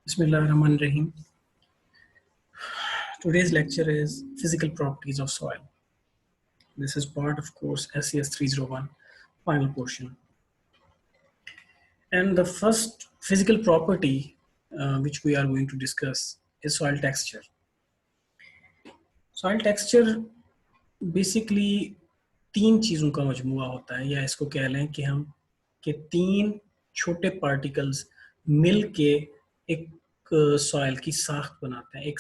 Bismillahirrahmanirrahim. Today's lecture is Physical Properties of Soil. This is part of course SCS 301, final portion. And the first physical property which we are going to discuss is soil texture. Soil texture basically तीन चीज़ों का मजमूआ होता है, या इसको कह लें कि हम कि तीन छोटे पार्टिकल्स मिल के एक सॉइल की साख्त बनाते हैं, एक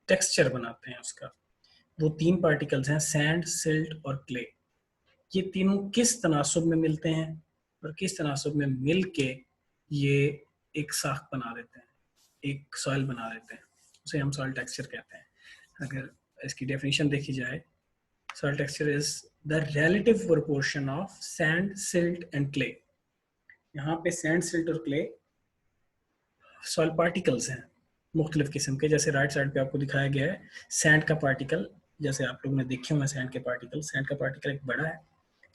टेक्सचर बनाते हैं उसका। वो तीन पार्टिकल्स हैं सैंड, सिल्ट और क्ले। ये तीनों किस तनासुब में मिलते हैं और किस तनासुब में मिल के ये एक साख्त बना देते हैं, एक सॉइल बना देते हैं, उसे हम सॉइल टेक्सचर कहते हैं। अगर इसकी डेफिनेशन देखी जाए, soil texture is the relative proportion of sand, silt and clay. यहाँ पे sand, silt और clay soil particles हैं मुख्तलिफ किस्म के। जैसे राइट साइड पे आपको दिखाया गया है sand का पार्टिकल, जैसे आप लोगों ने देखे हुए sand के पार्टिकल। sand का पार्टिकल एक बड़ा है।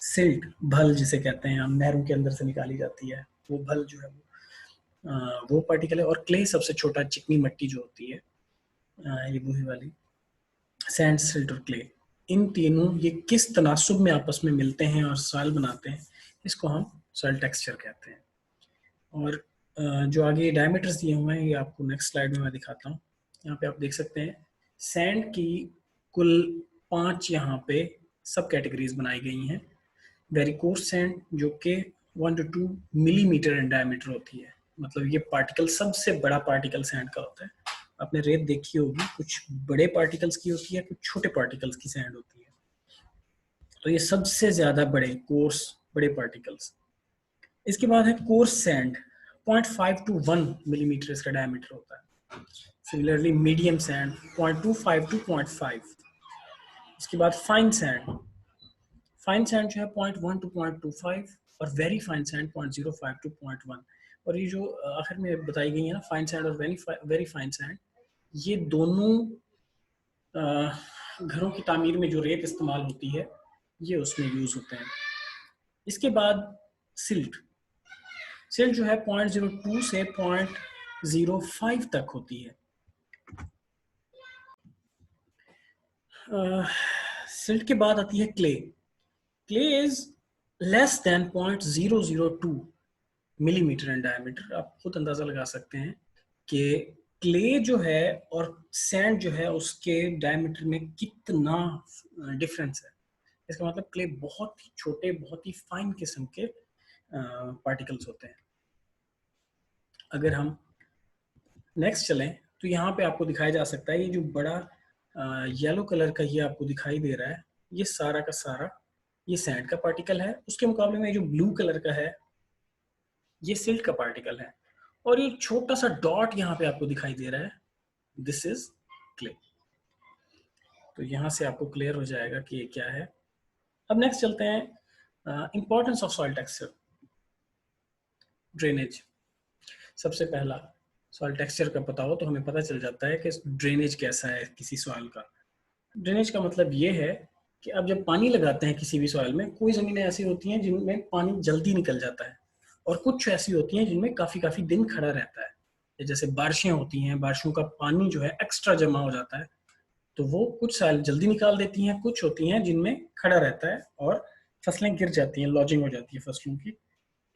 silt भल जिसे कहते हैं हम, नहरों के अंदर से निकाली जाती है, वो भल जो है वो पार्टिकल है। और clay सबसे छोटा, चिकनी मिट्टी जो होती है, ये वही वाली। sand, silt और clay, इन तीनों ये किस तनासुब में आपस में मिलते हैं और सॉइल बनाते हैं, इसको हम सॉइल टेक्सचर कहते हैं। और जो आगे डायमीटर्स दिए हुए हैं ये आपको नेक्स्ट स्लाइड में मैं दिखाता हूँ। यहाँ पे आप देख सकते हैं सैंड की कुल 5 यहाँ पे सब कैटेगरीज बनाई गई हैं। वेरी कोर्स सैंड जो कि 1 to 2 मिलीमीटर इन डायमीटर होती है, मतलब ये पार्टिकल सबसे बड़ा पार्टिकल सैंड का होता है। आपने रेत देखी होगी, कुछ बड़े पार्टिकल्स की होती है, कुछ छोटे पार्टिकल्स की सैंड होती है। तो ये सबसे ज्यादा बड़े कोर्स बड़े पार्टिकल्स। इसके बाद है कोर्स सैंड, 0.5 to 1 मिलीमीटर इसका डायमीटर होता है। Similarly medium sand 0.25 to 0.5। इसके बाद फाइन सैंड, फाइन सैंड जो है 0.1 to 0.25 और वेरी फाइन सैंड 0.05 to 0.1। और ये जो आखिर में बताई गई है ना, फाइन सैंड और वेरी फाइन सैंड, ये दोनों घरों की तामीर में जो रेत इस्तेमाल होती है ये उसमें यूज होते हैं। इसके बाद सिल्ट, सिल्ट जो है 0.02 से 0.05 तक होती है। सिल्ट के बाद आती है clay. Clay is less than 0.002 millimetre in diameter. आप खुद अंदाजा लगा सकते हैं कि क्ले जो है और सैंड जो है उसके डायमीटर में कितना डिफरेंस है। इसका मतलब क्ले बहुत ही छोटे, बहुत ही फाइन किस्म के पार्टिकल्स होते हैं। अगर हम नेक्स्ट चलें तो यहाँ पे आपको दिखाया जा सकता है, ये जो बड़ा येलो कलर का ये आपको दिखाई दे रहा है, ये सारा का सारा ये सैंड का पार्टिकल है। उसके मुकाबले में जो ब्लू कलर का है ये सिल्ट का पार्टिकल है। और ये छोटा सा डॉट यहाँ पे आपको दिखाई दे रहा है, दिस इज क्ले। तो यहाँ से आपको क्लियर हो जाएगा कि ये क्या है। अब नेक्स्ट चलते हैं importance of soil texture. Drainage, सबसे पहला सॉइल टेक्सचर का पता हो तो हमें पता चल जाता है कि ड्रेनेज कैसा है किसी सॉइल का। ड्रेनेज का मतलब ये है कि अब जब पानी लगाते हैं किसी भी सॉइल में, कोई ज़मीनें ऐसी होती हैं जिनमें पानी जल्दी निकल जाता है और कुछ ऐसी होती हैं जिनमें काफ़ी दिन खड़ा रहता है। जैसे बारिशें होती हैं, बारिशों का पानी जो है एक्स्ट्रा जमा हो जाता है, तो वो कुछ सॉइल जल्दी निकाल देती हैं। कुछ होती हैं जिनमें खड़ा रहता है और फसलें गिर जाती हैं, लॉजिंग हो जाती है फसलों की।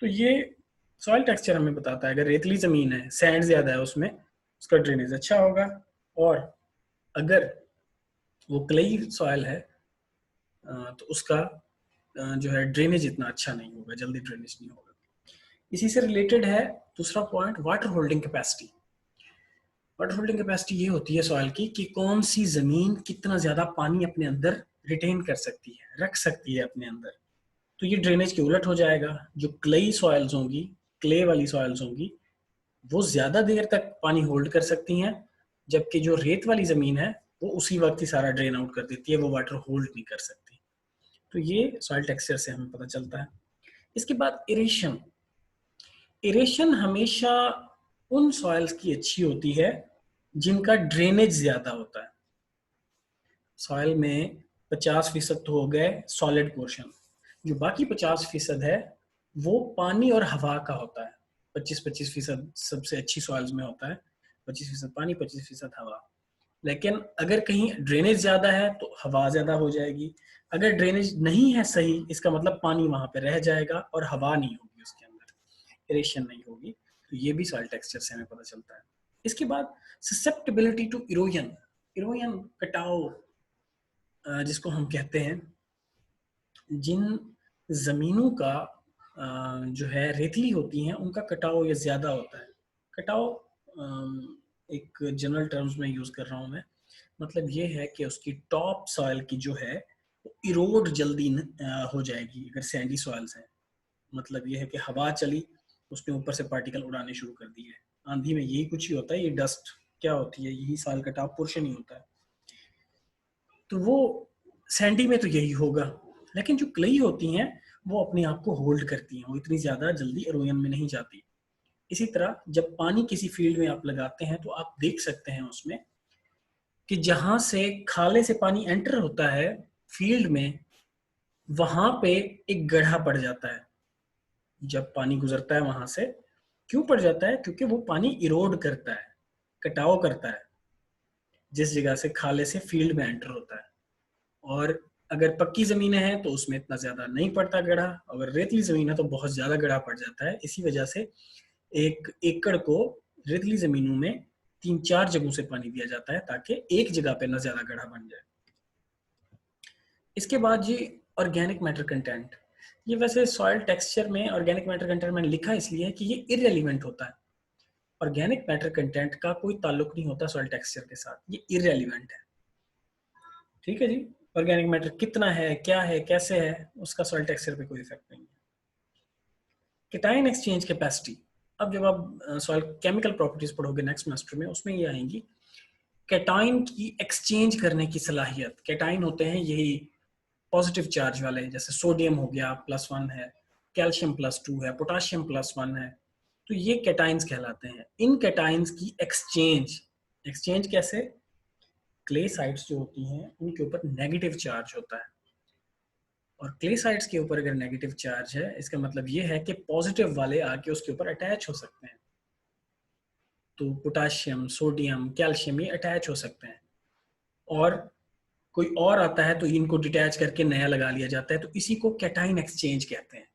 तो ये सॉइल टेक्सचर हमें बताता है। अगर रेतली ज़मीन है, सैंड ज़्यादा है उसमें, उसका ड्रेनेज अच्छा होगा। और अगर वो क्लेई सॉइल है तो उसका जो है ड्रेनेज इतना अच्छा नहीं होगा, जल्दी ड्रेनेज नहीं होगा। इसी से रिलेटेड है दूसरा point, water holding capacity. Water holding capacity ये होती है सॉइल की कि कौन सी जमीन कितना ज्यादा पानी अपने अंदर रिटेन कर सकती है, रख सकती है अपने अंदर। तो ये ड्रेनेज के उलट हो जाएगा। जो क्लेई सॉइल्स होंगी, क्ले वाली सॉइल्स होंगी, वो ज्यादा देर तक पानी होल्ड कर सकती हैं, जबकि जो रेत वाली जमीन है वो उसी वक्त ही सारा ड्रेन आउट कर देती है, वो वाटर होल्ड नहीं कर सकती। तो ये सॉइल टेक्सचर से हमें पता चलता है। इसके बाद इरेशन। इरेशन हमेशा उन सॉइल्स की अच्छी होती है जिनका ड्रेनेज ज्यादा होता है। सॉइल में 50% तो हो गए सॉलिड पोर्शन, जो बाकी 50% है वो पानी और हवा का होता है। 25% सबसे अच्छी सॉइल्स में होता है, 25% पानी, 25% हवा। लेकिन अगर कहीं ड्रेनेज ज्यादा है तो हवा ज्यादा हो जाएगी, अगर ड्रेनेज नहीं है सही, इसका मतलब पानी वहां पे रह जाएगा और हवा नहीं होगी उसके अंदर, एरेशन नहीं होगी। तो ये भी सॉइल टेक्सचर से हमें पता चलता है। इसके बाद ससेप्टेबिलिटी टू इरोजन, इरोजन कटाव जिसको हम कहते हैं, जिन जमीनों का जो है रेतली होती हैं उनका कटाव ये ज्यादा होता है। कटाव एक जनरल टर्म्स में यूज कर रहा हूं मैं, मतलब ये है कि उसकी टॉप सॉइल की जो है वो इरोड जल्दी हो जाएगी अगर सैंडी सॉइल्स हैं। मतलब ये है कि हवा चली, उसने ऊपर से पार्टिकल उड़ाने शुरू कर दिए। आंधी में यही कुछ ही होता है, ये डस्ट क्या होती है, यही सॉइल का टॉप पोर्शन ही होता है। तो वो सैंडी में तो यही होगा। लेकिन जो क्लेई होती हैं वो अपने आप को होल्ड करती हैं, वो इतनी ज्यादा जल्दी इरोजन में नहीं जाती। इसी तरह जब पानी किसी फील्ड में आप लगाते हैं तो आप देख सकते हैं उसमें कि जहां से खाले से पानी एंटर होता है फील्ड में, वहां पे एक गड्ढा पड़ जाता है जब पानी गुजरता है वहां से। क्यों पड़ जाता है? क्योंकि वो पानी इरोड करता है, कटाव करता है जिस जगह से खाले से फील्ड में एंटर होता है। और अगर पक्की जमीनें हैं तो उसमें इतना ज्यादा नहीं पड़ता गड्ढा, अगर रेतली जमीन है तो बहुत ज्यादा गड्ढा पड़ जाता है। इसी वजह से एक एकड़ को रेतली जमीनों में 3-4 जगहों से पानी दिया जाता है ताकि एक जगह पे ना ज्यादा गड्ढा बन जाए। इसके बाद जी ऑर्गेनिक मैटर कंटेंट, ये वैसे सॉइल टेक्सचर में ऑर्गेनिक मैटर कंटेंट मैंने लिखा इसलिए है कि ये इररेलेवेंट होता है। ऑर्गेनिक मैटर कंटेंट का कोई ताल्लुक नहीं होता सॉइल टेक्सचर के साथ, ये इररेलेवेंट है। ठीक है जी, ऑर्गेनिक मैटर कितना है, क्या है, कैसे है, उसका सॉइल टेक्सचर पे कोई इफेक्ट नहीं है। केटाइन एक्सचेंज कैपेसिटी, अब जब आप सॉइल केमिकल प्रॉपर्टीज पढ़ोगे नेक्स्ट सेमेस्टर में, उसमें ये आएंगी केटाइन की एक्सचेंज करने की सलाहियत। केटाइन होते हैं यही पॉजिटिव चार्ज वाले, जैसे सोडियम हो गया +1 है, कैल्शियम +2 है, पोटाशियम +1 है, तो ये केटाइन्स कहलाते हैं। इन केटाइन्स की एक्सचेंज, एक्सचेंज कैसे? क्ले साइट्स जो होती हैं उनके ऊपर नेगेटिव चार्ज होता है, और क्ले साइट्स के ऊपर अगर नेगेटिव चार्ज है इसका मतलब ये है कि पॉजिटिव वाले आके उसके ऊपर अटैच हो सकते हैं। तो पोटाशियम, सोडियम, कैल्शियम ये अटैच हो सकते हैं, और कोई और आता है तो इनको डिटैच करके नया लगा लिया जाता है। तो इसी को कैटाइन एक्सचेंज कहते हैं,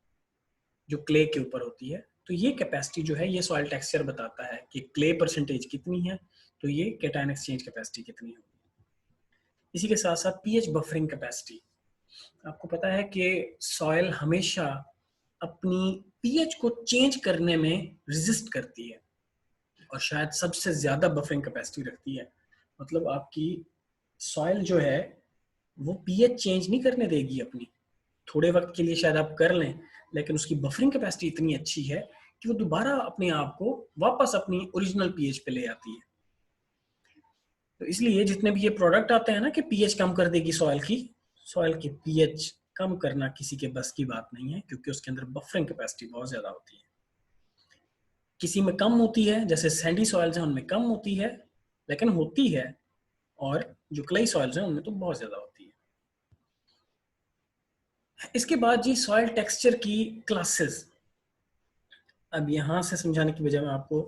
जो क्ले के ऊपर होती है। तो ये कैपेसिटी जो है ये सॉइल टेक्सचर बताता है कि क्ले परसेंटेज कितनी है, तो ये कैटाइन एक्सचेंज कैपेसिटी कितनी होगी। इसी के साथ साथ पीएच बफरिंग कैपेसिटी, आपको पता है कि सॉइल हमेशा अपनी पीएच को चेंज करने में रेजिस्ट करती है, और शायद सबसे ज्यादा बफरिंग कैपेसिटी रखती है। मतलब आपकी सॉइल जो है वो पीएच चेंज नहीं करने देगी अपनी, थोड़े वक्त के लिए शायद आप कर लें, लेकिन उसकी बफरिंग कैपेसिटी इतनी अच्छी है कि वो दोबारा अपने आप को वापस अपनी ओरिजिनल पीएच पे ले आती है। तो इसलिए जितने भी ये प्रोडक्ट आते हैं ना कि पीएच कम कर देगी सॉइल की, सॉइल की पीएच कम करना किसी के बस की बात नहीं है, क्योंकि उसके अंदर बफरिंग कैपेसिटी बहुत ज्यादा होती है। किसी में कम होती है, जैसे सैंडी सॉइल्स हैं उनमें कम होती है, लेकिन होती है, और जो क्ले सॉइल्स हैं उनमें तो बहुत ज्यादा होती है। इसके बाद जी सॉइल टेक्सचर की क्लासेस, अब यहां से समझाने की बजाय मैं आपको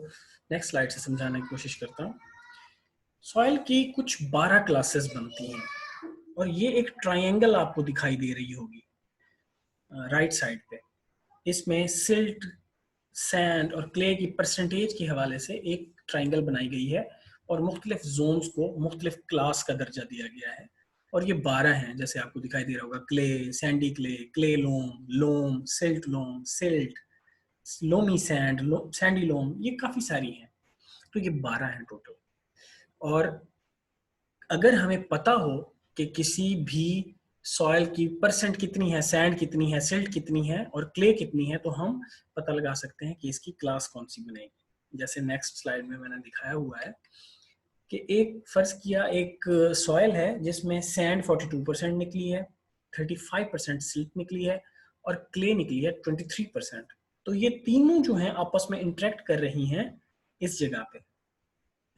नेक्स्ट स्लाइड से समझाने की कोशिश करता हूँ। सॉइल की कुछ 12 क्लासेस बनती हैं, और ये एक ट्रायंगल आपको दिखाई दे रही होगी राइट साइड पे। इसमें सिल्ट, सैंड और क्ले की परसेंटेज के हवाले से एक ट्रायंगल बनाई गई है, और मुख्तलिफ जोन्स को मुख्तलिफ क्लास का दर्जा दिया गया है। और ये 12 हैं, जैसे आपको दिखाई दे रहा होगा, क्ले, सैंडी क्ले लोम, लोम, सिल्ट लोम, सिल्ट, लोमी सैंड, सैंडी लोम, ये काफी सारी हैं। तो ये 12 हैं टोटल। और अगर हमें पता हो कि किसी भी सॉइल की परसेंट कितनी है, सैंड कितनी है, सिल्ट कितनी है और क्ले कितनी है, तो हम पता लगा सकते हैं कि इसकी क्लास कौन सी बनेगी। जैसे नेक्स्ट स्लाइड में मैंने दिखाया हुआ है कि एक फर्ज किया एक सॉइल है जिसमें सैंड 42% निकली है, 35% सिल्ट निकली है, और क्ले निकली है 23%। तो ये तीनों जो हैं आपस में इंटरेक्ट कर रही हैं इस जगह पे।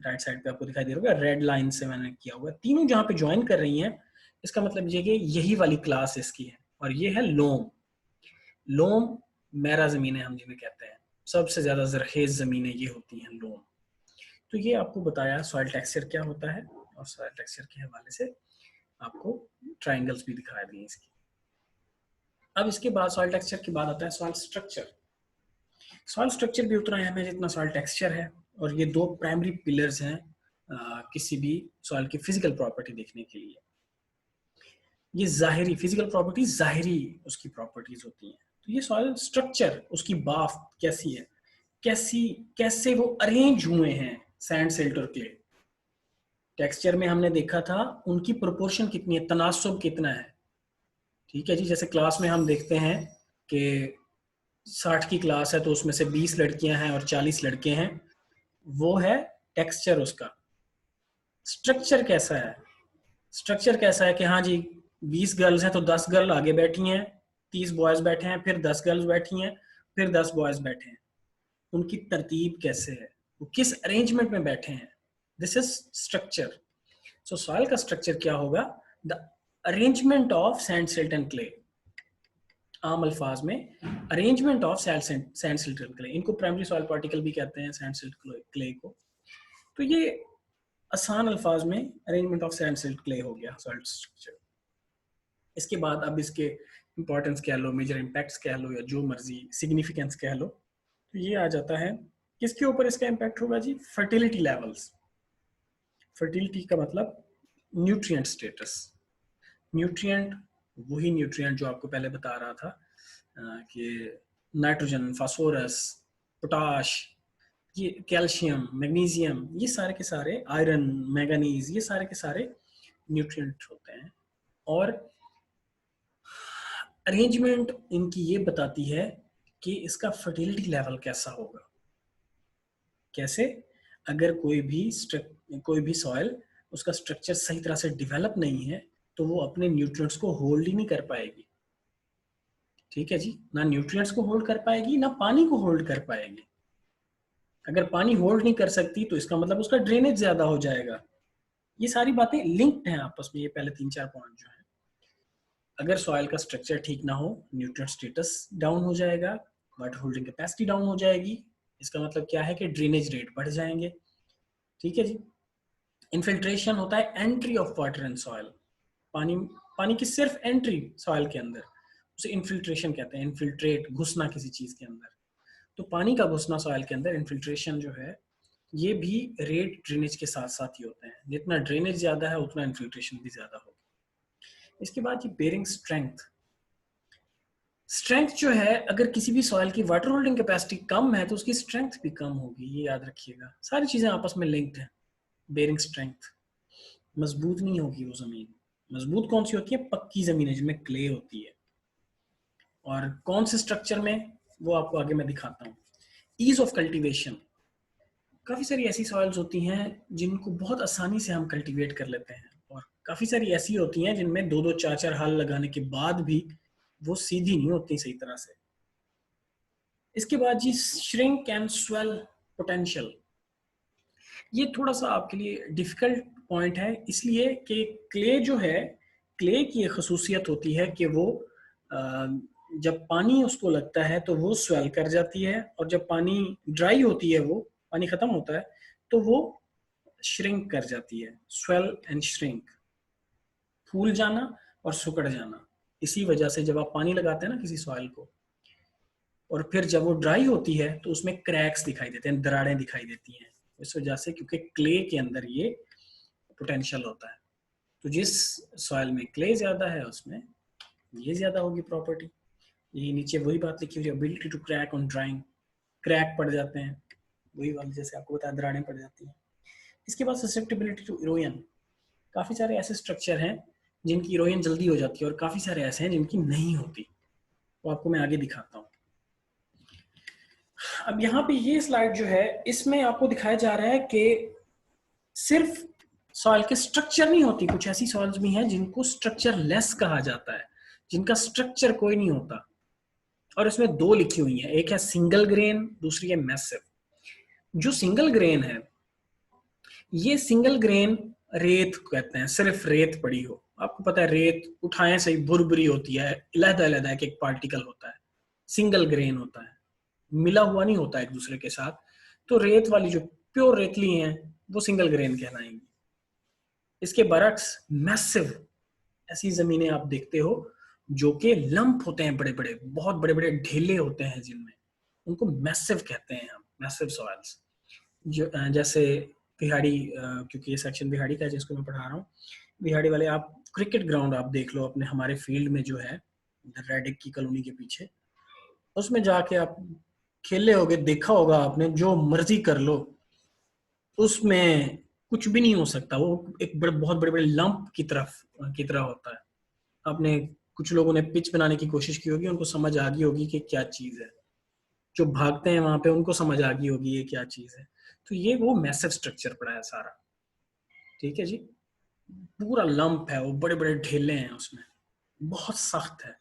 राइट साइड पे आपको दिखाई दे रहा होगा, रेड लाइन से मैंने किया हुआ है, तीनों जहां पे ज्वाइन कर रही हैं, इसका मतलब ये कि यही वाली क्लास इसकी है। और ये है लोम। लोम मैरा जमीनें हम जिन्हें कहते हैं, सबसे ज्यादा जरखेज जमीनें ये होती हैं लोम। तो ये आपको बताया सॉइल टेक्सचर क्या होता है, और सॉइल टेक्सचर के हवाले से आपको ट्राइंगल्स भी दिखा दिए इसकी। अब इसके बाद सॉइल टेक्सचर के बाद आता है सॉइल स्ट्रक्चर। सॉइल स्ट्रक्चर भी उतना अहम है जितना सॉइल टेक्सचर है, और ये दो प्राइमरी पिलर्स हैं किसी भी सॉइल की फिजिकल प्रॉपर्टी देखने के लिए। ये जाहिरी फिजिकल प्रॉपर्टी, जाहिरी उसकी प्रॉपर्टीज होती हैं। तो ये सॉइल स्ट्रक्चर, उसकी बाफ कैसी है, कैसे वो अरेंज हुए हैं सैंड, सिल्ट और क्ले। टेक्सचर में हमने देखा था उनकी प्रोपोर्शन कितनी है, तनासुब कितना है। ठीक है जी, जैसे क्लास में हम देखते हैं कि 60 की क्लास है तो उसमें से 20 लड़कियां हैं और 40 लड़के हैं, वो है टेक्सचर उसका। स्ट्रक्चर कैसा है, स्ट्रक्चर कैसा है कि हाँ जी 20 गर्ल्स हैं तो 10 गर्ल आगे बैठी हैं, 30 बॉयज बैठे हैं, फिर 10 गर्ल्स बैठी हैं, फिर 10 बॉयज बैठे हैं। उनकी तरतीब कैसे है, वो किस अरेंजमेंट में बैठे हैं, this is structure. So soil का स्ट्रक्चर क्या होगा, the arrangement of sand, silt and clay. आम अल्फाज में arrangement of sand, silt and clay. इनको प्राइमरी सॉइल पार्टिकल भी कहते हैं, सैंड, सिल्ट, क्ले को। तो ये आसान अल्फाज में arrangement of sand, silt, clay हो गया सॉइल स्ट्रक्चर। इसके बाद अब इसके इंपॉर्टेंस कह लो, मेजर इम्पैक्ट्स कह लो, या जो मर्जी सिग्निफिकेंस कह लो, तो ये आ जाता है किसके ऊपर इसका इम्पैक्ट होगा जी, फर्टिलिटी लेवल्स। फर्टिलिटी का मतलब न्यूट्रिएंट स्टेटस। न्यूट्रिएंट वही न्यूट्रिएंट जो आपको पहले बता रहा था कि नाइट्रोजन, फास्फोरस, पोटाश, ये कैल्शियम, मैग्नीशियम, ये सारे के सारे, आयरन, मैंगनीज, ये सारे के सारे न्यूट्रिएंट होते हैं। और अरेंजमेंट इनकी ये बताती है कि इसका फर्टिलिटी लेवल कैसा होगा। कैसे, अगर कोई भी सॉइल, उसका स्ट्रक्चर सही तरह से डेवलप नहीं है तो वो अपने न्यूट्रिएंट्स को होल्ड ही नहीं कर पाएगी। ठीक है जी, ना न्यूट्रिएंट्स को होल्ड कर पाएगी, ना पानी को होल्ड कर पाएगी। अगर पानी होल्ड नहीं कर सकती तो इसका मतलब उसका ड्रेनेज ज्यादा हो जाएगा। ये सारी बातें लिंक्ड हैं आपस में, ये पहले 3-4 पॉइंट जो है। अगर सॉइल का स्ट्रक्चर ठीक ना हो, न्यूट्रिएंट स्टेटस डाउन हो जाएगा, वाटर होल्डिंग कैपेसिटी डाउन हो जाएगी। इसका मतलब क्या है कि ड्रेनेज रेट बढ़ जाएंगे। ठीक है जी। इनफिल्ट्रेशन होता है entry of water in soil. पानी की सिर्फ एंट्री सॉइल के अंदर, उसे इनफिल्ट्रेशन कहते हैं। इनफिल्ट्रेट, घुसना किसी चीज के अंदर। तो पानी का घुसना सॉइल के अंदर, इनफिल्ट्रेशन जो है, ये भी रेट ड्रेनेज के साथ साथ ही होते हैं। जितना ड्रेनेज ज्यादा है उतना इनफिल्ट्रेशन भी ज्यादा होगा। इसके बाद ये बेरिंग स्ट्रेंथ। स्ट्रेंथ जो है, अगर किसी भी सॉइल की वाटर होल्डिंग कैपेसिटी कम है तो उसकी स्ट्रेंथ भी कम होगी, ये याद रखिएगा। सारी चीजें आपस में लिंक्ड हैं। बेरिंग स्ट्रेंथ, मजबूत नहीं होगी वो जमीन। मजबूत कौन सी होती है, पक्की जमीन है जिनमें क्ले होती है। और कौन से स्ट्रक्चर में, वो आपको आगे मैं दिखाता हूँ। Ease of cultivation. काफी सारी ऐसी सॉइल्स होती हैं जिनको बहुत आसानी से हम कल्टीवेट कर लेते हैं, और काफी सारी ऐसी होती हैं जिनमें 2-2, 4-4 हाल लगाने के बाद भी वो सीधी नहीं होती सही तरह से। इसके बाद जी श्रिंक एंड स्वेल पोटेंशियल। ये थोड़ा सा आपके लिए डिफिकल्ट पॉइंट है, इसलिए कि क्ले जो है, क्ले की एक खसूसियत होती है कि वो जब पानी उसको लगता है तो वो स्वेल कर जाती है, और जब पानी ड्राई होती है, वो पानी खत्म होता है तो वो श्रिंक कर जाती है। स्वेल एंड श्रिंक, फूल जाना और सिकुड़ जाना। इसी वजह से जब आप पानी लगाते हैं ना किसी सॉइल को, और फिर जब वो ड्राई होती है तो उसमें क्रैक्स दिखाई देते हैं, दरारें दिखाई देती हैं। इस वजह से, क्योंकि क्ले के अंदर ये पोटेंशियल होता है। तो जिस सॉइल में क्ले ज्यादा है उसमें ये ज्यादा होगी प्रॉपर्टी। यही नीचे वही बात लिखी हुई है, ability to crack on drawing. Crack पड़ जाते हैं, वही वाली जैसे आपको बताया, दरारें पड़ जाती हैं। इसके बाद ससेप्टिबिलिटी टू इरोजन। काफी सारे ऐसे स्ट्रक्चर हैं जिनकी इरोजन जल्दी हो जाती है, और काफी सारे ऐसे हैं जिनकी नहीं होती। वो आपको मैं आगे दिखाता हूँ। अब यहाँ पे ये स्लाइड जो है, इसमें आपको दिखाया जा रहा है कि सिर्फ सॉइल के स्ट्रक्चर नहीं होती, कुछ ऐसी सॉइल्स भी हैं जिनको स्ट्रक्चर लेस कहा जाता है, जिनका स्ट्रक्चर कोई नहीं होता। और इसमें दो लिखी हुई हैं, एक है सिंगल ग्रेन, दूसरी है मैसिव। जो सिंगल ग्रेन है, ये सिंगल ग्रेन रेत कहते हैं, सिर्फ रेत पड़ी हो। आपको पता है रेत उठाएं से ही भुरभुरी होती है, अलग-अलग एक पार्टिकल होता है, सिंगल ग्रेन होता है, मिला हुआ नहीं होता एक दूसरे के साथ। तो रेत वाली जो प्योर रेतली हैं वो सिंगल ग्रेन कहलाएंगी। इसके बरक्स मैसिव ऐसी जमीनें आप देखते हो जो कि लंप होते हैं, बड़े बड़े, बहुत बड़े बड़े ढेले होते हैं जिनमें, उनको मैसिव कहते हैं हम, मैसिव सॉइल्स। जो जैसे बिहाड़ी, क्योंकि ये सेक्शन बिहाड़ी का है जिसको मैं पढ़ा रहा हूँ, बिहाड़ी वाले आप क्रिकेट ग्राउंड आप देख लो अपने हमारे फील्ड में जो है रेडिक की कॉलोनी के पीछे, उसमें जाके आप खेले होगे, देखा होगा आपने, जो मर्जी कर लो उसमें कुछ भी नहीं हो सकता, वो एक बहुत बड़े बड़े लंप की तरह होता है। आपने, कुछ लोगों ने पिच बनाने की कोशिश की होगी, उनको समझ आ गई होगी कि क्या चीज है, जो भागते हैं वहां पे उनको समझ आ गई होगी ये क्या चीज है। तो ये वो मैसिव स्ट्रक्चर पड़ा है सारा, ठीक है जी। पूरा लंप है, वो बड़े बड़े ढेले हैं उसमें, बहुत सख्त है।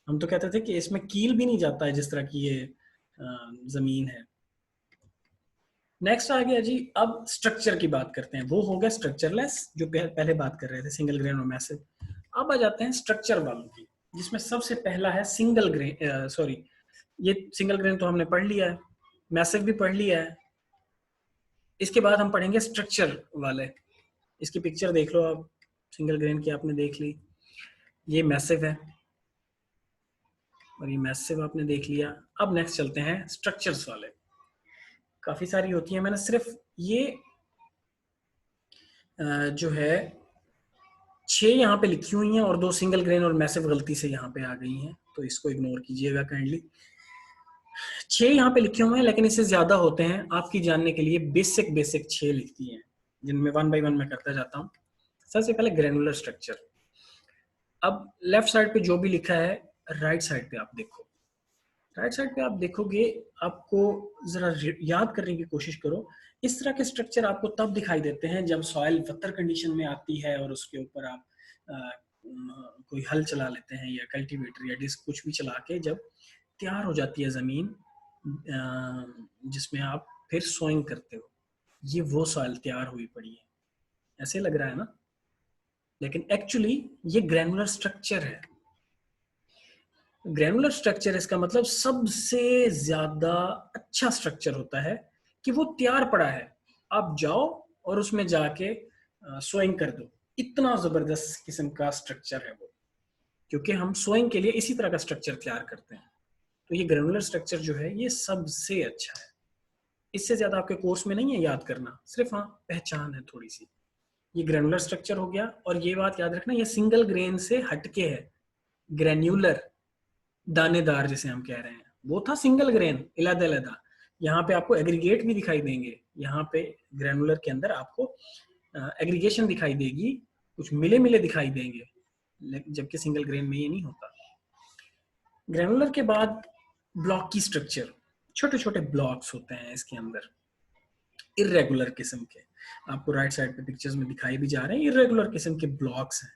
हम तो कहते थे कि इसमें कील भी नहीं जाता है जिस तरह की ये जमीन है। नेक्स्ट आ गया जी, अब स्ट्रक्चर की बात करते हैं। वो हो गया स्ट्रक्चरलेस जो पहले बात कर रहे थे, सिंगल ग्रेन और मैसिव। अब आ जाते हैं स्ट्रक्चर वालों की, जिसमें सबसे पहला है सिंगल ग्रेन, सॉरी, ये सिंगल ग्रेन तो हमने पढ़ लिया है, मैसिव भी पढ़ लिया है। इसके बाद हम पढ़ेंगे स्ट्रक्चर वाले। इसकी पिक्चर देख लो आप, सिंगल ग्रेन की आपने देख ली, ये मैसिव है और ये मैसिव आपने देख लिया। अब नेक्स्ट चलते हैं स्ट्रक्चर्स वाले। काफी सारी होती है, मैंने सिर्फ ये जो है 6 यहाँ पे लिखी हुई हैं और 2 सिंगल ग्रेन और मैसिव गलती से यहाँ पे आ गई हैं, तो इसको इग्नोर कीजिएगा काइंडली। 6 यहाँ पे लिखे हुए हैं, लेकिन इससे ज्यादा होते हैं। आपकी जानने के लिए बेसिक 6 लिखती हैं, जिनमें 1 बाय 1 मैं करता जाता हूँ। सबसे पहले ग्रेनुलर स्ट्रक्चर। अब लेफ्ट साइड पे जो भी लिखा है, राइट साइड पे आप देखो। राइट साइड पे आप देखोगे, आपको जरा याद करने की कोशिश करो। इस तरह के स्ट्रक्चर आपको तब दिखाई देते हैं जब सॉइल वत्तर कंडीशन में आती है और उसके ऊपर आप कोई हल चला लेते हैं या कल्टीवेटर या डिस्क कुछ भी चला के, जब तैयार हो जाती है जमीन जिसमें आप फिर सोइंग करते हो, ये वो सॉइल तैयार हुई पड़ी है। ऐसे लग रहा है ना, लेकिन एक्चुअली ये ग्रैनुलर स्ट्रक्चर है। ग्रैनुलर स्ट्रक्चर इसका मतलब सबसे ज्यादा अच्छा स्ट्रक्चर होता है कि वो तैयार पड़ा है, आप जाओ और उसमें जाके सोइंग कर दो। इतना जबरदस्त किस्म का स्ट्रक्चर है वो, क्योंकि हम सोइंग के लिए इसी तरह का स्ट्रक्चर तैयार करते हैं। तो ये ग्रैनुलर स्ट्रक्चर जो है ये सबसे अच्छा है। इससे ज्यादा आपके कोर्स में नहीं है याद करना, सिर्फ हाँ पहचान है थोड़ी सी। ये ग्रैनुलर स्ट्रक्चर हो गया, और ये बात याद रखना, ये सिंगल ग्रेन से हटके है। ग्रैन्युलर, दानेदार जिसे हम कह रहे हैं, वो था सिंगल ग्रेन, इलादा इलादा। यहाँ पे आपको एग्रीगेट भी दिखाई देंगे, यहाँ पे ग्रैनुलर के अंदर आपको एग्रीगेशन दिखाई देगी, कुछ मिले मिले दिखाई देंगे, जबकि सिंगल ग्रेन में ये नहीं होता। ग्रैनुलर के बाद ब्लॉक की स्ट्रक्चर, छोटे छोटे ब्लॉक्स होते हैं इसके अंदर, इरेगुलर किस्म के, आपको राइट साइड पे पिक्चर्स में दिखाई भी जा रहे हैं, इरेगुलर किस्म के ब्लॉक्स हैं।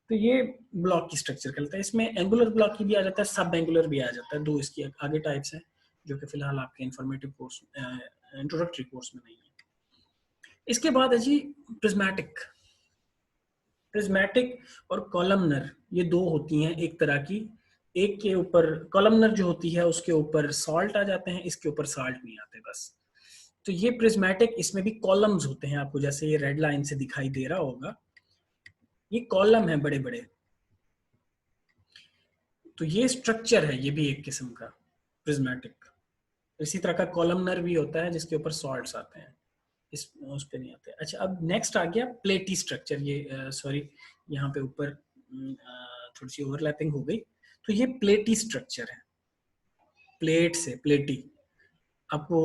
तो ये ब्लॉक की स्ट्रक्चर कहलाता है। इसमें एंगुलर ब्लॉक की भी आ जाता है, सब एंगुलर भी आ जाता है, 2 इसकी आगे टाइप्स हैं जो कि फिलहाल आपके इंफॉर्मेटिव कोर्स, इंट्रोडक्टरी कोर्स में नहीं है। इसके बाद है जी प्रिज्मेटिक। प्रिज्मेटिक और कॉलमनर, ये 2 होती हैं एक तरह की। एक के ऊपर कॉलमनर जो होती है उसके ऊपर सॉल्ट आ जाते हैं, इसके ऊपर सॉल्ट नहीं आते बस। तो ये प्रिज्मेटिक, इसमें भी कॉलम्स होते हैं, आपको जैसे ये रेड लाइन से दिखाई दे रहा होगा, ये कॉलम है बड़े बड़े। तो ये स्ट्रक्चर है, ये भी एक किस्म का प्रिज्मेटिक। इसी तरह का कॉलमनर भी होता है जिसके ऊपर सॉल्ट्स आते हैं, इस उस पे नहीं आते। अच्छा, अब नेक्स्ट आ गया प्लेटी स्ट्रक्चर। ये सॉरी, यहाँ पे ऊपर थोड़ी सी ओवरलैपिंग हो गई। तो ये प्लेटी स्ट्रक्चर है, प्लेट से प्लेटी। आपको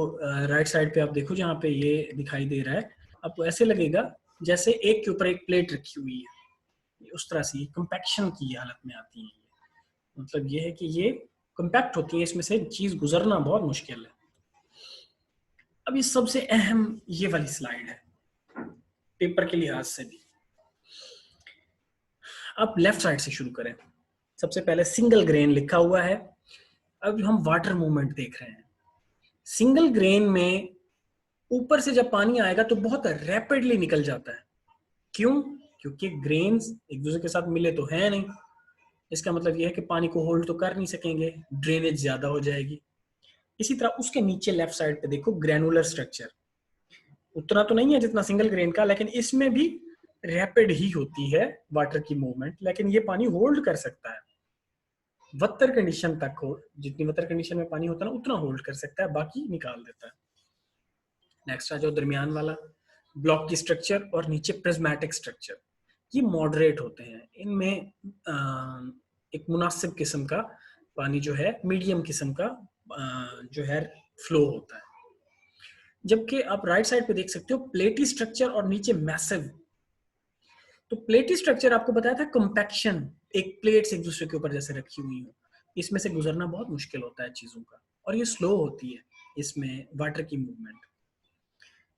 राइट साइड पे आप देखो, जहाँ पे ये दिखाई दे रहा है, आपको ऐसे लगेगा जैसे एक के ऊपर एक प्लेट रखी हुई है, उस तरह से कंपैक्शन की हालत में आती है। मतलब ये है कि ये कंपैक्ट होती है, इसमें से चीज गुजरना बहुत मुश्किल है। अब ये सबसे अहम ये वाली स्लाइड है पेपर के लिहाज से भी। अब लेफ्ट साइड से शुरू करें। सबसे पहले सिंगल ग्रेन लिखा हुआ है। अब हम वाटर मूवमेंट देख रहे हैं। सिंगल ग्रेन में ऊपर से जब पानी आएगा तो बहुत रैपिडली निकल जाता है। क्यों? क्योंकि ग्रेन्स एक दूसरे के साथ मिले तो है नहीं। इसका मतलब यह है कि पानी को होल्ड तो कर नहीं सकेंगे, ड्रेनेज ज्यादा हो जाएगी। इसी तरह उसके नीचे लेफ्ट साइड पे देखो ग्रैनुलर स्ट्रक्चर। उतना तो नहीं है जितना सिंगल ग्रेन का, लेकिन इसमें भी रैपिड ही होती है वाटर की मूवमेंट, लेकिन ये पानी होल्ड कर सकता है वत्तर कंडीशन तक हो, जितनी वत्तर कंडीशन में पानी होता है ना उतना होल्ड कर सकता है, बाकी निकाल देता है। नेक्स्ट आ जाओ दरमियान वाला, ब्लॉक की स्ट्रक्चर और नीचे प्रिज्मेटिक स्ट्रक्चर। ये मॉडरेट होते हैं, इनमें एक मुनासिब किस्म का पानी जो है, मीडियम किस्म का जो है फ्लो होता है। जबकि आप राइट साइड पे देख सकते हो प्लेटी स्ट्रक्चर और नीचे मैसिव। तो प्लेटी स्ट्रक्चर आपको बताया था कंपैक्शन, एक प्लेट्स एक दूसरे के ऊपर जैसे रखी हुई हो, इसमें से गुजरना बहुत मुश्किल होता है चीजों का, और ये स्लो होती है इसमें वाटर की मूवमेंट।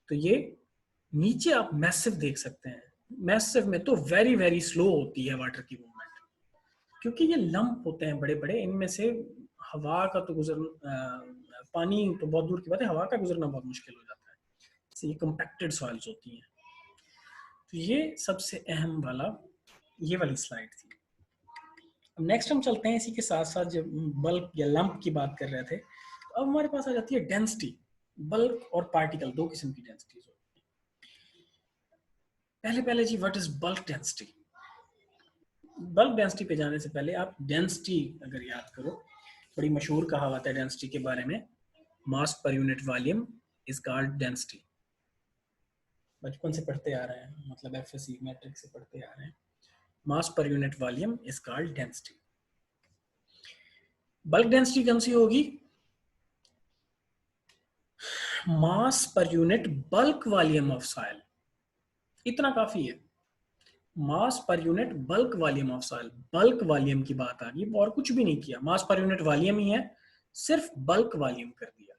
तो ये नीचे आप मैसिव देख सकते हैं, मैसिव में तो वेरी वेरी स्लो होती है वाटर की मूवमेंट, क्योंकि ये लंप होते हैं बड़े बड़े, इनमें से हवा का तो पानी तो बहुत दूर की बात है, हवा का गुजरना बहुत मुश्किल हो जाता है, इससे ये कंपैक्टेड सॉइल्स होती हैं। तो ये सबसे अहम वाला ये वाली स्लाइड थी। अब नेक्स्ट हम चलते हैं, इसी के साथ साथ जब बल्क या लंप की बात कर रहे थे, तो अब हमारे पास आ जाती है डेंसिटी। बल्क और पार्टिकल दो किस्म की डेंसिटीज होती है। पहले जी what is bulk density? Bulk density पे जाने से पहले आप डेंसिटी अगर याद करो, बड़ी मशहूर कहावत है डेंसिटी के बारे में, mass per unit volume is called density. बचपन से पढ़ते आ रहे हैं, मतलब एफएससी मैट्रिक से पढ़ते आ रहे हैं, mass per unit volume is called density. Bulk density कौन सी होगी? Mass per unit bulk volume of soil, इतना काफी है। Mass per unit bulk volume of soil, bulk volume की बात आ गई, और कुछ भी नहीं किया, मास पर यूनिट वॉल्यूम ही है, सिर्फ बल्क वॉल्यूम कर दिया।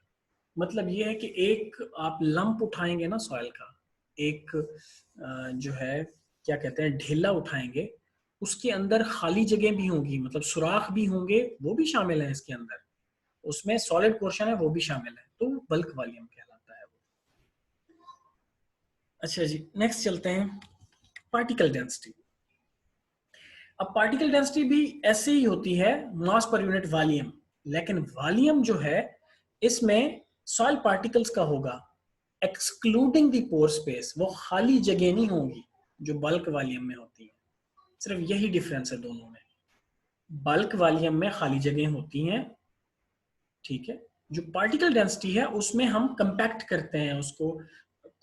मतलब ये है कि एक आप लंप उठाएंगे ना सॉइल का, एक जो है क्या कहते हैं ढेला उठाएंगे, उसके अंदर खाली जगह भी होंगी, मतलब सुराख भी होंगे, वो भी शामिल है इसके अंदर, उसमें सॉलिड पोर्शन है वो भी शामिल है, तो बल्क वॉल्यूम कहलाता है वो। अच्छा जी, नेक्स्ट चलते हैं पार्टिकल डेंसिटी। अब पार्टिकल डेंसिटी भी ऐसे ही होती है मास पर यूनिट वॉल्यूम, लेकिन वॉल्यूम जो है इसमें सॉइल पार्टिकल्स का होगा एक्सक्लूडिंग द पोर स्पेस, वो खाली जगह नहीं होगी जो बल्क वॉल्यूम में होती है। सिर्फ यही डिफरेंस है दोनों में, बल्क वॉल्यूम में खाली जगह होती हैं, ठीक है, जो पार्टिकल डेंसिटी है उसमें हम कंपैक्ट करते हैं, उसको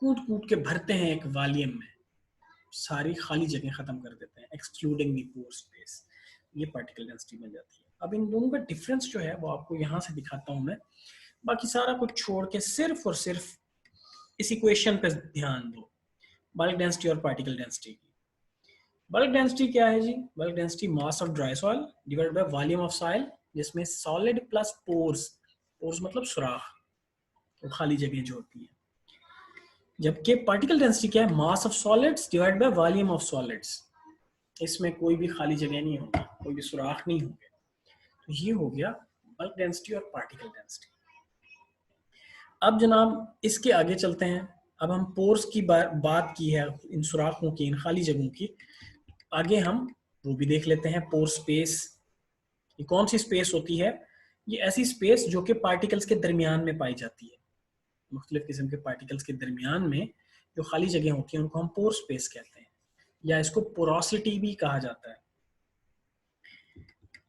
कूट कूट के भरते हैं एक वॉल्यूम में, सारी खाली जगह खत्म कर देते हैं, एक्सक्लूडिंग द पोर स्पेस, ये पार्टिकल डेंसिटी बन जाती है। अब इन दोनों का डिफरेंस जो है वो आपको यहाँ से दिखाता हूँ मैं, बाकी सारा कुछ छोड़ के सिर्फ और सिर्फ इस इक्वेशन पे ध्यान दो, बल्क डेंसिटी और पार्टिकल डेंसिटी की। बल्क डेंसिटी क्या है जी? Bulk density mass of dry soil divided by volume of soil, जिसमें सॉलिड प्लस पोर्स, पोर्स मतलब सुराख, तो खाली जगह जो होती है। जबकि पार्टिकल डेंसिटी क्या है? Mass of solids divided by volume of solids, इसमें कोई भी खाली जगह नहीं होगी, कोई भी सुराख नहीं होंगे। तो ये हो गया बल्क डेंसिटी और पार्टिकल डेंसिटी। अब जनाब इसके आगे चलते हैं, अब हम पोर्स की बात की है, इन सुराखों की, इन खाली जगहों की, आगे हम वो भी देख लेते हैं। पोर स्पेस, ये कौन सी स्पेस होती है? ये ऐसी स्पेस जो कि पार्टिकल्स के दरमियान में पाई जाती है, मुख्तलिफ किस्म के पार्टिकल्स के दरमियान में जो खाली जगह होती है उनको हम पोर स्पेस कहते हैं, या इसको पोरोसिटी भी कहा जाता है।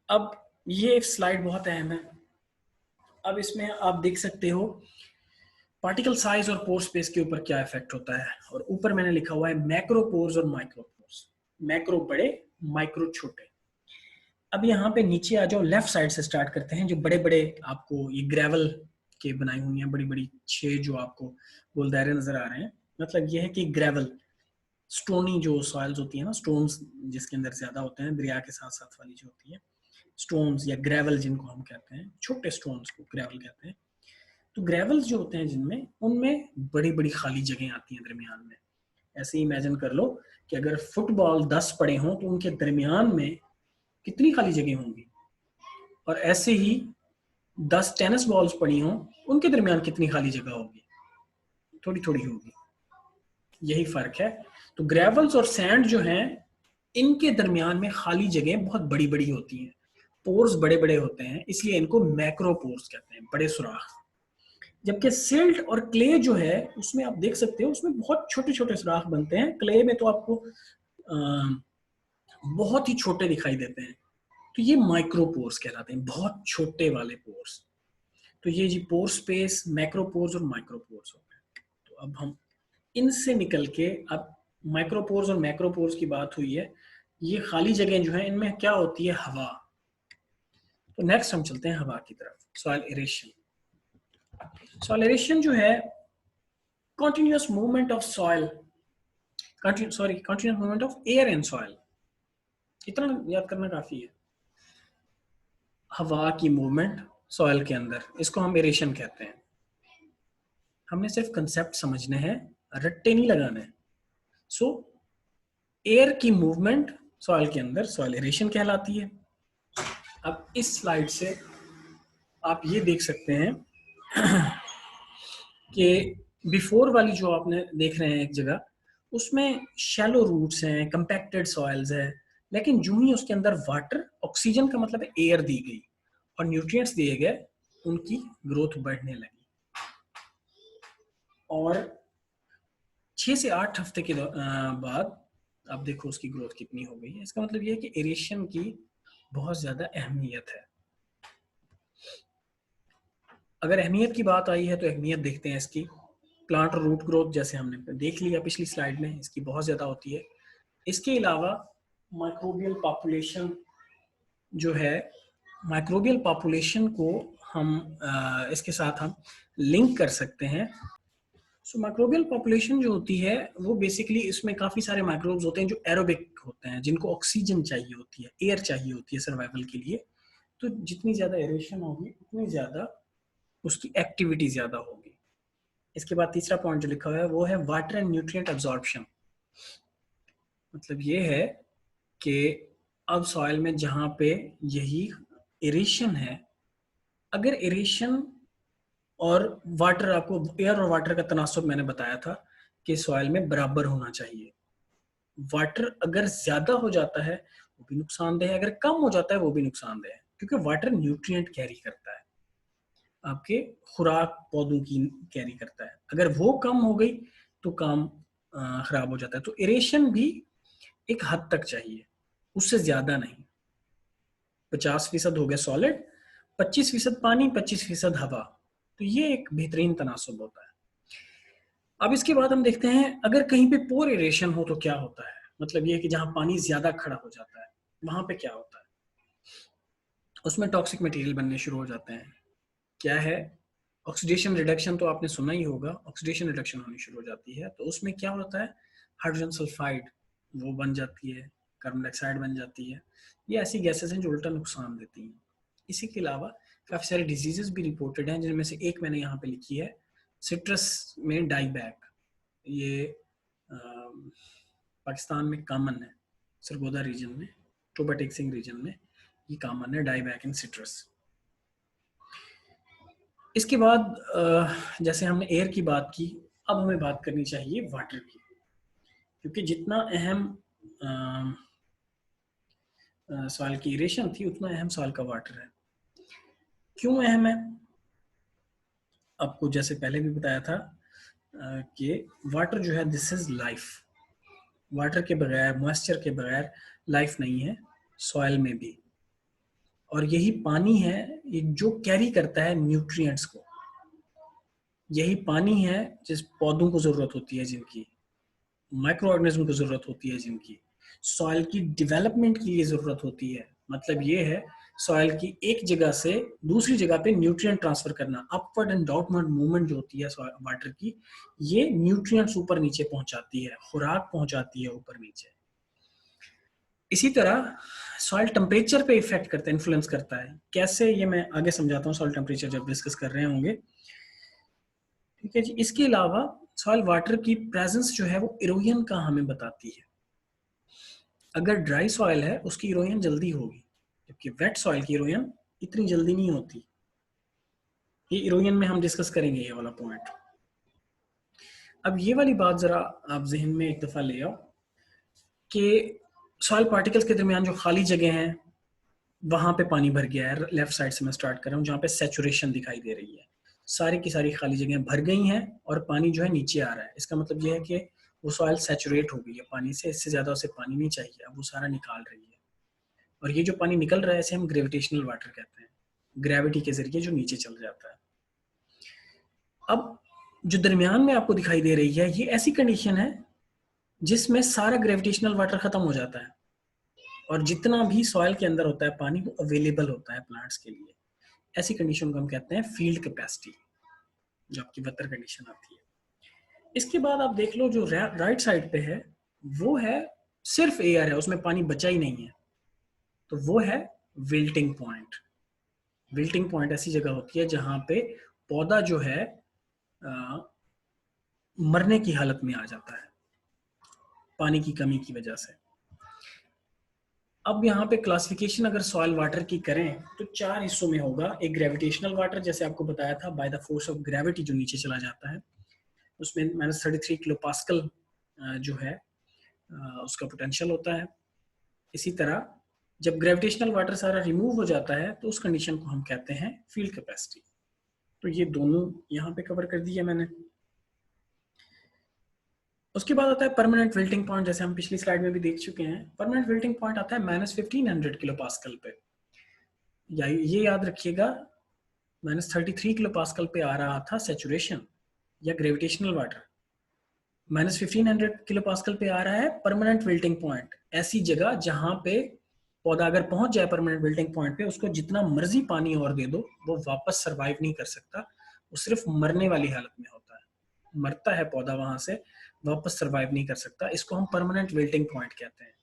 अब ये स्लाइड बहुत अहम है, अब इसमें आप देख सकते हो पार्टिकल साइज और पोर स्पेस के ऊपर क्या इफेक्ट होता है, और ऊपर मैंने लिखा हुआ है मैक्रो पोर्स और माइक्रो पोर्स, मैक्रो बड़े, माइक्रो छोटे। अब यहाँ पे नीचे आ जाओ, लेफ्ट साइड से स्टार्ट करते हैं, जो बड़े बड़े आपको ये ग्रेवल के बनाई हुई हैं बड़ी बड़ी 6 जो आपको गोल दायरे नजर आ रहे हैं, मतलब ये है कि ग्रेवल स्टोनी जो सॉइल्स होती है ना, स्टोन्स जिसके अंदर ज्यादा होते हैं, दरिया के साथ साथ वाली जो होती है स्टोन्स या ग्रेवल जिनको हम कहते हैं, छोटे स्टोन्स को ग्रेवल कहते हैं। तो ग्रेवल्स जो होते हैं जिनमें, उनमें बड़ी बड़ी खाली जगह आती हैं दरमियान में। ऐसे ही इमेजिन कर लो कि अगर फुटबॉल 10 पड़े हों तो उनके दरमियान में कितनी खाली जगह होंगी, और ऐसे ही 10 टेनिस बॉल्स पड़ी हों उनके दरमियान कितनी खाली जगह होगी, थोड़ी थोड़ी होगी, यही फर्क है। तो ग्रेवल्स और सैंड जो हैं इनके दरमियान में खाली जगह बहुत बड़ी बड़ी होती हैं, पोर्स बड़े बड़े होते हैं, इसलिए इनको मैक्रो पोर्स कहते हैं, बड़े सुराख। जबकि सिल्ट और क्ले जो है उसमें आप देख सकते हो उसमें बहुत छोटे छोटे सुराख बनते हैं, क्ले में तो आपको बहुत ही छोटे दिखाई देते हैं। तो ये माइक्रोपोर्स कहलाते हैं, बहुत छोटे वाले पोर्स। तो ये जी पोर स्पेस, मैक्रोपोर्स और माइक्रोपोर्स हो गए। तो अब हम इनसे निकल के, अब माइक्रोपोर्स और मैक्रोपोर्स की बात हुई है, ये खाली जगह जो है इनमें क्या होती है, हवा। तो नेक्स्ट हम चलते हैं हवा की तरफ, सॉइल एरेशन। सॉइल एरेशन जो है continuous movement of soil, continuous movement of air and soil, इतना याद करना काफी है। हवा की मूवमेंट सॉइल के अंदर, इसको हम एरेशन कहते हैं। हमने सिर्फ कंसेप्ट समझने हैं, रट्टे नहीं लगाने हैं। सो एयर की मूवमेंट सॉइल के अंदर सॉइल एरेशन कहलाती है। अब इस स्लाइड से आप ये देख सकते हैं कि बिफोर वाली जो आपने देख रहे हैं एक जगह, उसमें शैलो रूट्स हैं, कंपैक्टेड सॉइल्स है, लेकिन जो ही उसके अंदर वाटर, ऑक्सीजन का मतलब है एयर दी गई और न्यूट्रिएंट्स दिए गए, उनकी ग्रोथ बढ़ने लगी। और 6 से 8 हफ्ते के बाद आप देखो उसकी ग्रोथ कितनी हो गई है। इसका मतलब ये है कि एरेशन की बहुत ज्यादा अहमियत है। अगर अहमियत की बात आई है तो अहमियत देखते हैं इसकी। प्लांट और रूट ग्रोथ जैसे हमने देख लिया पिछली स्लाइड में, इसकी बहुत ज्यादा होती है। इसके अलावा माइक्रोबियल पॉपुलेशन जो है, माइक्रोबियल पॉपुलेशन को हम इसके साथ हम लिंक कर सकते हैं। सो माइक्रोबियल पॉपुलेशन जो होती है वो बेसिकली, इसमें काफी सारे माइक्रोब्स होते हैं जो एरोबिक होते हैं, जिनको ऑक्सीजन चाहिए होती है, एयर चाहिए होती है सर्वाइवल के लिए। तो जितनी ज्यादा एरेशन होगी उतनी ज्यादा उसकी एक्टिविटी ज्यादा होगी। इसके बाद तीसरा पॉइंट जो लिखा हुआ है वो है वाटर एंड न्यूट्रिएंट एब्जॉर्प्शन। मतलब ये है कि अब सॉइल में जहां पे यही एरेशन है, अगर एरेशन और वाटर, आपको एयर और वाटर का तनासुब मैंने बताया था कि सॉइल में बराबर होना चाहिए। वाटर अगर ज्यादा हो जाता है वो भी नुकसानदेह है, अगर कम हो जाता है वो भी नुकसानदेह है, क्योंकि वाटर न्यूट्रिएंट कैरी करता है, आपके खुराक पौधों की कैरी करता है। अगर वो कम हो गई तो काम खराब हो जाता है। तो एरेशन भी एक हद तक चाहिए, उससे ज्यादा नहीं। 50% हो गया सॉलिड, 25% पानी, 25% हवा। तो ये एक बेहतरीन तनासुब होता है। अब इसके बाद हम देखते हैं अगर कहीं पे पोर एरेशन हो तो क्या होता है। मतलब ये कि जहां पानी ज्यादा खड़ा हो जाता है वहां पे क्या होता है, उसमें टॉक्सिक मटेरियल बनने शुरू हो जाते हैं। क्या है, ऑक्सीडेशन रिडक्शन तो आपने सुना ही होगा, ऑक्सीडेशन रिडक्शन होनी शुरू हो जाती है। तो उसमें क्या होता है, हाइड्रोजन सल्फाइड वो बन जाती है, कार्बन डाइऑक्साइड बन जाती है। ये ऐसी गैसेस हैं जो उल्टा नुकसान देती हैं। इसी के अलावा काफ़ी सारे डिजीजेस भी रिपोर्टेड हैं, जिनमें से एक मैंने यहाँ पे लिखी है, सिट्रस में डाईबैक। ये पाकिस्तान में कॉमन है, सरगोदा रीजन में, टोबा टेक रीजन में ये कॉमन है, डाईबैक इन सिट्रस। इसके बाद जैसे हमने एयर की बात की, अब हमें बात करनी चाहिए वाटर की, क्योंकि जितना अहम सॉइल की एरेशन थी उतना अहम सॉइल का वाटर है। क्यों अहम है, आपको जैसे पहले भी बताया था कि वाटर जो है दिस इज लाइफ। वाटर के बगैर, मॉइस्चर के बगैर लाइफ नहीं है सॉइल में भी। और यही पानी है जो कैरी करता है न्यूट्रिएंट्स को। यही पानी है जिस पौधों को जरूरत होती है, जिनकी माइक्रो ऑर्गेनिज्म को जरूरत होती है, जिनकी सॉइल की डेवलपमेंट के लिए जरूरत होती है। मतलब ये है सॉइल की एक जगह से दूसरी जगह पे न्यूट्रिएंट ट्रांसफर करना, अपवर्ड एंड डाउनवर्ड मूवमेंट जो होती है वाटर की, ये न्यूट्रिएंट्स ऊपर नीचे पहुंचाती है, खुराक पहुंचाती है ऊपर नीचे। इसी तरह सॉइल टेम्परेचर पे इफेक्ट करता है, इन्फ्लुएंस करता है। कैसे, ये मैं आगे समझाता हूँ सॉइल टेम्परेचर जब डिस्कस कर रहे होंगे। ठीक है जी। इसके अलावा सॉइल वाटर की प्रेजेंस जो है वो इरोजन का हमें बताती है। अगर ड्राई सॉइल है उसकी इरोजन जल्दी होगी, जबकि वेट सॉइल की इरोजन इतनी जल्दी नहीं होती। ये इरोजन में हम डिस्कस करेंगे ये वाला पॉइंट। अब ये वाली बात जरा आप जहन में एक दफा ले आओ कि सॉइल पार्टिकल्स के दरमियान जो खाली जगह है वहां पे पानी भर गया है। लेफ्ट साइड से मैं स्टार्ट कर रहा हूँ, जहाँ पे सैचुरेशन दिखाई दे रही है। सारी की सारी खाली जगह भर गई हैं और पानी जो है नीचे आ रहा है। इसका मतलब ये है कि वो सॉइल सैचुरेट हो गई है पानी से, इससे ज़्यादा उसे पानी नहीं चाहिए, अब वो सारा निकाल रही है। और ये जो पानी निकल रहा है इसे हम ग्रेविटेशनल वाटर कहते हैं, ग्रेविटी के जरिए जो नीचे चल जाता है। अब जो दरमियान में आपको दिखाई दे रही है, ये ऐसी कंडीशन है जिसमें सारा ग्रेविटेशनल वाटर खत्म हो जाता है और जितना भी सॉइल के अंदर होता है पानी वो अवेलेबल होता है प्लांट्स के लिए। ऐसी कंडीशन को हम कहते हैं फील्ड कैपेसिटी, जो आपकी वेदर कंडीशन आती है। इसके बाद आप देख लो जो राइट साइड पे है वो है सिर्फ एयर है, उसमें पानी बचा ही नहीं है, तो वो है विल्टिंग पॉइंट। विल्टिंग पॉइंट ऐसी जगह होती है जहां पे पौधा जो है मरने की हालत में आ जाता है पानी की कमी की वजह से। अब यहाँ पे क्लासिफिकेशन अगर सॉइल वाटर की करें तो 4 हिस्सों में होगा। एक ग्रेविटेशनल वाटर, जैसे आपको बताया था, by the force of gravity जो नीचे चला जाता है, उसमें -33 किलो पास्कल जो है उसका पोटेंशियल होता है। इसी तरह जब ग्रेविटेशनल वाटर सारा रिमूव हो जाता है तो उस कंडीशन को हम कहते हैं फील्ड कैपेसिटी। तो ये दोनों यहाँ पे कवर कर दिया मैंने। उसके बाद आता है परमानेंट विल्टिंग पॉइंट, जैसे हम पिछली स्लाइड में भी देख चुके हैं। परमानेंट विल्टिंग पॉइंट आता है -1500 किलो पास्कल पे, या ये याद रखिएगा -33 किलो पास्कल पे आ रहा था सेचुरेशन या ग्रेविटेशनल वाटर, -1500 किलो पास्कल पे आ रहा है परमानेंट विल्टिंग पॉइंट। ऐसी जगह जहां पे पौधा अगर पहुंच जाए परमानेंट विल्टिंग पॉइंट पे, उसको जितना मर्जी पानी और दे दो वो वापस सरवाइव नहीं कर सकता, वो सिर्फ मरने वाली हालत में होता है, मरता है पौधा वहां से, वापस सरवाइव नहीं कर सकता। इसको हम परमानेंट विल्टिंग पॉइंट कहते हैं।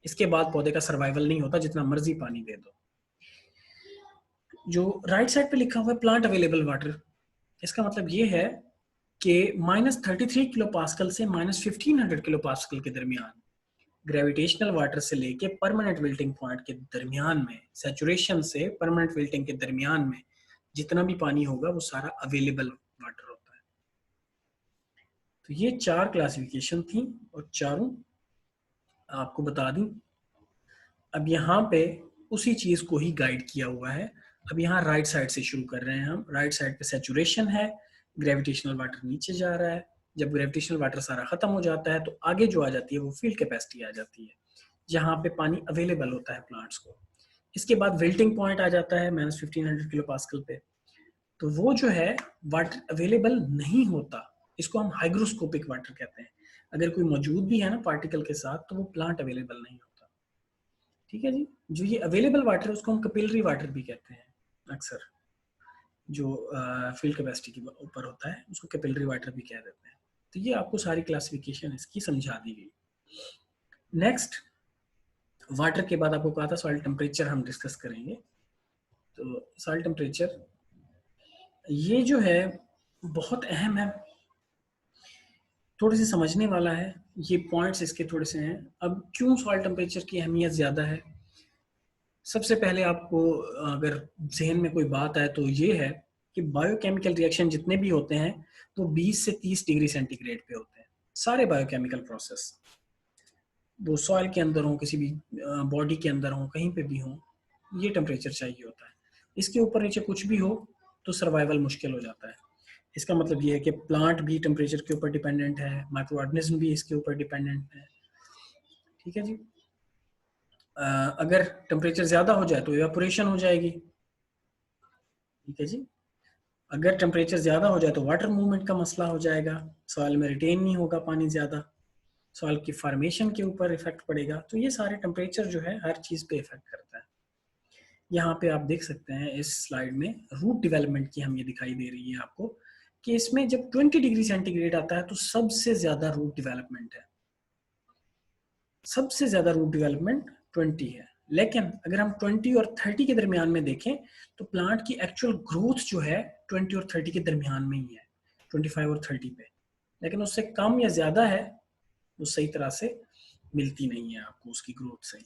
इसके बाद पौधे का सर्वाइवल नहीं होता जितना मर्जी पानी दे दो। जो राइट साइड पे लिखा हुआ है प्लांट अवेलेबल वाटर, इसका मतलब ये है कि -33 किलो पास्कल से -1500 किलो पास्कल के दरमियान ग्रेविटेशनल वाटर से लेके परमानेंट विल्टिंग पॉइंट के दरमियान में, सैचुरेशन से परमानेंट विल्टिंग के दरमियान में जितना भी पानी होगा वो सारा अवेलेबल वाटर होता है। तो ये 4 क्लासिफिकेशन थी और चारों आपको बता दूं। अब यहाँ पे उसी चीज को ही गाइड किया हुआ है। अब यहाँ राइट साइड से शुरू कर रहे हैं हम। राइट साइड पे सैचुरेशन है, ग्रेविटेशनल वाटर नीचे जा रहा है। जब ग्रेविटेशनल वाटर सारा खत्म हो जाता है तो आगे जो आ जाती है वो फील्ड कैपेसिटी आ जाती है, जहाँ पे पानी अवेलेबल होता है प्लांट्स को। इसके बाद विल्टिंग पॉइंट आ जाता है -1500 किलो पास्कल पे। तो वो जो है वाटर अवेलेबल नहीं होता, इसको हम हाइग्रोस्कोपिक वाटर कहते हैं। अगर कोई मौजूद भी है ना पार्टिकल के साथ तो वो प्लांट अवेलेबल नहीं होता। ठीक है जी। जो ये अवेलेबल वाटर है उसको हम कैपिलरी वाटर भी कहते हैं अक्सर, जो फील्ड कैपेसिटी के ऊपर होता है उसको कैपिलरी वाटर भी कह देते हैं। तो ये आपको सारी क्लासिफिकेशन इसकी समझा दी गई। नेक्स्ट, वाटर के बाद आपको कहा था सॉइल टेम्परेचर हम डिस्कस करेंगे। तो सॉइल टेम्परेचर ये जो है बहुत अहम है, थोड़े से समझने वाला है। ये पॉइंट्स इसके थोड़े से हैं। अब क्यों सॉइल टेम्परेचर की अहमियत ज़्यादा है? सबसे पहले आपको अगर जहन में कोई बात आए तो ये है कि बायोकेमिकल रिएक्शन जितने भी होते हैं वो 20 से 30 डिग्री सेंटीग्रेड पे होते हैं। सारे बायोकेमिकल प्रोसेस, वो सॉइल के अंदर हो, किसी भी बॉडी के अंदर हो, कहीं पे भी हो, ये टेम्परेचर चाहिए होता है। इसके ऊपर नीचे कुछ भी हो तो सर्वाइवल मुश्किल हो जाता है। इसका मतलब ये है कि प्लांट भी टेम्परेचर के ऊपर डिपेंडेंट है, माइक्रो ऑर्गेनिज्म भी इसके ऊपर डिपेंडेंट है। ठीक है जी। अगर टेम्परेचर ज़्यादा हो जाए तो इवेपोरेशन हो जाएगी। ठीक है जी। अगर टेम्परेचर ज़्यादा हो जाए तो वाटर मूवमेंट का मसला हो जाएगा, सॉइल में रिटेन नहीं होगा पानी ज़्यादा, सॉइल की फॉर्मेशन के ऊपर इफेक्ट पड़ेगा। तो ये सारे टेम्परेचर जो है हर चीज़ पे इफेक्ट करता है। यहाँ पे आप देख सकते हैं इस स्लाइड में रूट डेवलपमेंट की हम ये दिखाई दे रही है आपको कि इसमें जब 20 डिग्री सेंटीग्रेड आता है तो सबसे ज़्यादा रूट डेवलपमेंट है, सबसे ज़्यादा रूट डेवलपमेंट 20 है। लेकिन अगर हम 20 और 30 के दरमियान में देखें तो प्लांट की एक्चुअल ग्रोथ जो है 20 और 30 के दरमियान में ही है, 25 और 30 पे। लेकिन उससे कम या ज़्यादा है वो सही तरह से मिलती नहीं है आपको उसकी ग्रोथ सही।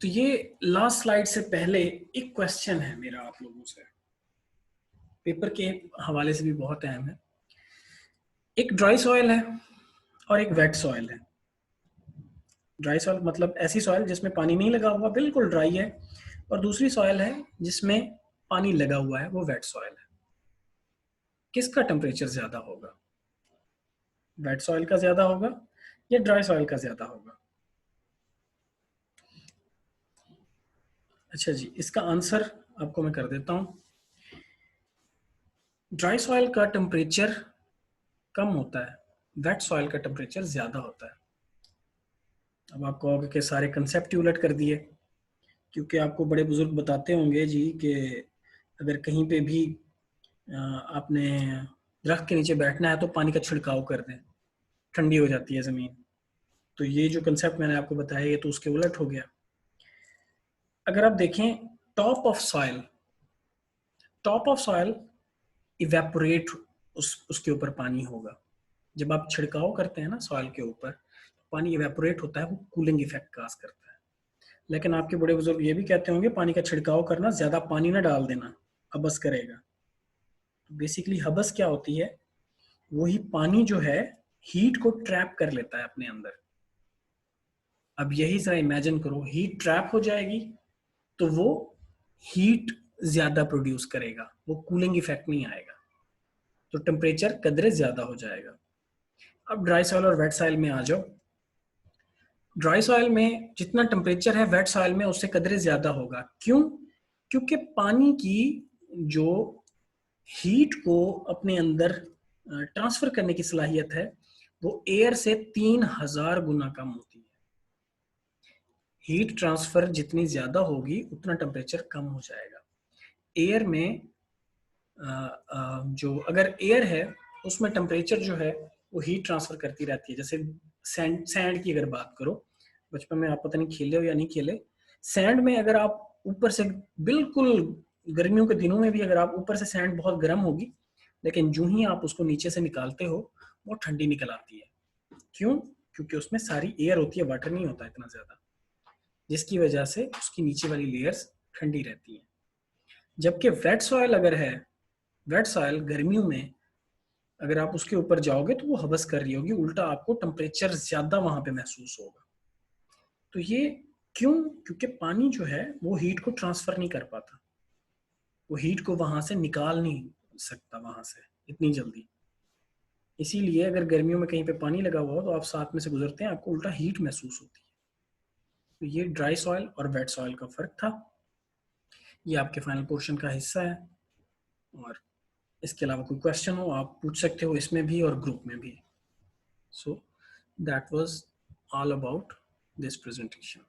तो ये लास्ट स्लाइड से पहले एक क्वेश्चन है मेरा आप लोगों से, पेपर के हवाले से भी बहुत अहम है। एक ड्राई सॉइल है और एक वेट सॉइल है। ड्राई सॉइल मतलब ऐसी सॉइल जिसमें पानी नहीं लगा हुआ, बिल्कुल ड्राई है, और दूसरी सॉइल है जिसमें पानी लगा हुआ है वो वेट सॉइल है। किसका टेम्परेचर ज्यादा होगा? वेट सॉइल का ज्यादा होगा या ड्राई सॉइल का ज्यादा होगा? अच्छा जी, इसका आंसर आपको मैं कर देता हूं। ड्राई सॉइल का टेम्परेचर कम होता है, वेट सॉइल का टेम्परेचर ज्यादा होता है। अब आप कहोगे कि सारे कंसेप्ट ही उलट कर दिए, क्योंकि आपको बड़े बुजुर्ग बताते होंगे जी कि अगर कहीं पे भी आपने दरख्त के नीचे बैठना है तो पानी का छिड़काव कर दें, ठंडी हो जाती है ज़मीन। तो ये जो कंसेप्ट मैंने आपको बताया ये तो उसके उलट हो गया। अगर आप देखें top of soil, top of soil evaporate, उसके ऊपर पानी होगा। जब आप छिड़काव करते हैं ना सॉइल के ऊपर, पानी इवेपोरेट होता है, वो कूलिंग इफेक्ट काज करता है। लेकिन आपके बड़े बुजुर्ग ये भी कहते होंगे पानी का छिड़काव करना, ज्यादा पानी ना डाल देना, हबस करेगा। तो बेसिकली हबस क्या होती है? वही पानी जो है हीट को ट्रैप कर लेता है अपने अंदर। अब यही जरा इमेजिन करो, हीट ट्रैप हो जाएगी तो वो हीट ज्यादा प्रोड्यूस करेगा, वो कूलिंग इफेक्ट नहीं आएगा, तो टेम्परेचर कदरे ज्यादा हो जाएगा। अब ड्राई सॉइल और वेट सॉइल में आ जाओ। ड्राई सॉइल में जितना टेम्परेचर है वेट सॉइल में उससे कदरे ज्यादा होगा। क्यों? क्योंकि पानी की जो हीट को अपने अंदर ट्रांसफर करने की सलाहियत है वो एयर से 3000 गुना कम होती है। हीट ट्रांसफर जितनी ज्यादा होगी उतना टेम्परेचर कम हो जाएगा। एयर में जो अगर एयर है उसमें टेम्परेचर जो है वो हीट ट्रांसफर करती रहती है। जैसे सैंड की अगर बात करो, बचपन में आप पता नहीं खेले हो या नहीं खेले, सैंड में अगर आप ऊपर से बिल्कुल गर्मियों के दिनों में भी अगर आप ऊपर से सैंड बहुत गर्म होगी, लेकिन जो ही आप उसको नीचे से निकालते हो वो ठंडी निकल आती है। क्यों? क्योंकि उसमें सारी एयर होती है, वाटर नहीं होता इतना ज्यादा, जिसकी वजह से उसकी नीचे वाली लेयर्स ठंडी रहती है। जबकि वेट सॉइल अगर है, वेट सॉइल गर्मियों में अगर आप उसके ऊपर जाओगे तो वो हवस कर रही होगी, उल्टा आपको टेम्परेचर ज्यादा वहां पे महसूस होगा। तो ये क्यों? क्योंकि पानी जो है वो हीट को ट्रांसफर नहीं कर पाता, वो हीट को वहां से निकाल नहीं सकता वहां से इतनी जल्दी। इसीलिए अगर गर्मियों में कहीं पे पानी लगा हुआ हो तो आप साथ में से गुजरते हैं, आपको उल्टा हीट महसूस होती है। तो ये ड्राई सॉइल और वेट सॉइल का फर्क था। ये आपके फाइनल पोर्शन का हिस्सा है, और इसके अलावा कोई क्वेश्चन हो आप पूछ सकते हो इसमें भी और ग्रुप में भी। So that was all about this presentation.